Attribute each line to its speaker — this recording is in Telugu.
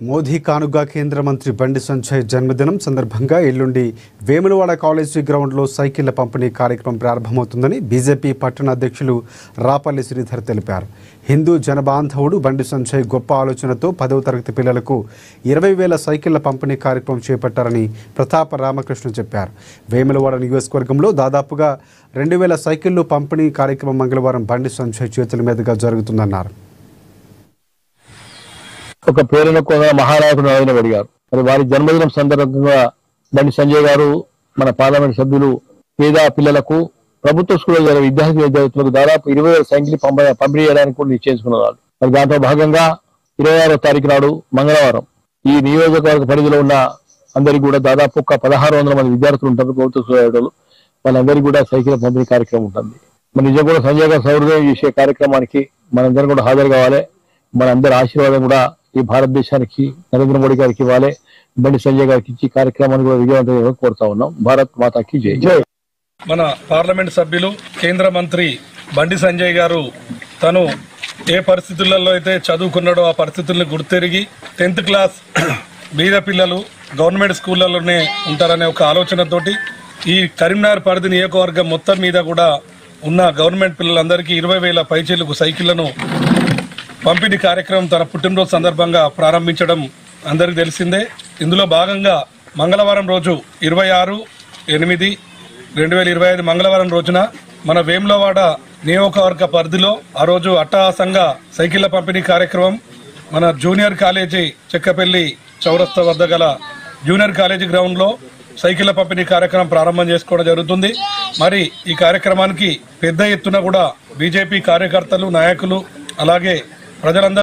Speaker 1: మోదీ కానుగా కేంద్ర మంత్రి బండి సంజయ్ జన్మదినం సందర్భంగా ఎల్లుండి వేములవాడ కాలేజీ గ్రౌండ్లో సైకిళ్ల పంపిణీ కార్యక్రమం ప్రారంభమవుతుందని బీజేపీ పట్టణ అధ్యక్షులు రాపల్లి శ్రీధర్ తెలిపారు. హిందూ జనబాంధవుడు బండి సంజయ్ గొప్ప ఆలోచనతో 10వ తరగతి పిల్లలకు 20,000 సైకిళ్ల పంపిణీ కార్యక్రమం చేపట్టారని ప్రతాప రామకృష్ణ చెప్పారు. వేములవాడ నియోజకవర్గంలో దాదాపుగా 2,000 సైకిళ్లు పంపిణీ కార్యక్రమం మంగళవారం బండి సంజయ్ చేతుల మీదుగా జరుగుతుందన్నారు.
Speaker 2: ఒక ప్రేరణ మహానాయకుడు నరేంద్ర మోడీ గారు మరి వారి జన్మదినం సందర్భంగా బండి సంజయ్ గారు మన పార్లమెంట్ సభ్యులు పేద పిల్లలకు ప్రభుత్వ స్కూల్లో విద్యార్థులకు దాదాపు 20,000 సైకిల్ పంపిణీ చేయడానికి కూడా నిశ్చయించుకున్నారు. మరి దాంట్లో భాగంగా 26వ తారీఖు నాడు మంగళవారం ఈ నియోజకవర్గ పరిధిలో ఉన్న అందరికీ కూడా దాదాపు ఒక 1,600 మంది విద్యార్థులు ఉంటారు. ప్రభుత్వ స్కూల్ వాళ్ళందరికీ కూడా సైకిల్ పంపిణీ కార్యక్రమం ఉంటుంది. మరి నిజంగా కూడా సంజయ్ గారు సౌహృదయం చేసే కార్యక్రమానికి మనందరం కూడా హాజరు కావాలి. మనందరి ఆశీర్వాదం కూడా ఈ భారతదేశానికి నరేంద్ర మోడీ గారికి ఇవ్వాలి. బండి సంజయ్ గారికి ఇచ్చి కార్యక్రమాన్ని కూడా విజయవంతంగా కోరుతా ఉన్నాం. భారత్ మాతాకి జై. జై.
Speaker 3: మన పార్లమెంట్ సభ్యులు కేంద్ర మంత్రి బండి సంజయ్ గారు తను ఏ పరిస్థితులలో అయితే చదువుకున్నాడో ఆ పరిస్థితుల్ని గుర్తెరిగి 10th క్లాస్ బీద పిల్లలు గవర్నమెంట్ స్కూళ్లలోనే ఉంటారనే ఒక ఆలోచనతోటి ఈ కరీంనగర్ పరిధి నియోజకవర్గం మొత్తం మీద కూడా ఉన్న గవర్నమెంట్ పిల్లలందరికీ 20,000 పైచీలకు సైకిళ్లను పంపిణీ కార్యక్రమం తన పుట్టినరోజు సందర్భంగా ప్రారంభించడం అందరికీ తెలిసిందే. ఇందులో భాగంగా మంగళవారం రోజు 26/8/2025 మంగళవారం రోజున మన వేములవాడ నియోజకవర్గ పరిధిలో ఆ రోజు అట్టహాసంగా సైకిళ్ల పంపిణీ కార్యక్రమం మన జూనియర్ కాలేజీ చెక్కపల్లి చౌరస్తా వద్ద గల జూనియర్ కాలేజీ గ్రౌండ్లో సైకిళ్ల పంపిణీ కార్యక్రమం ప్రారంభం చేసుకోవడం జరుగుతుంది. మరి ఈ కార్యక్రమానికి పెద్ద ఎత్తున కూడా బీజేపీ కార్యకర్తలు నాయకులు అలాగే ప్రజలందరూ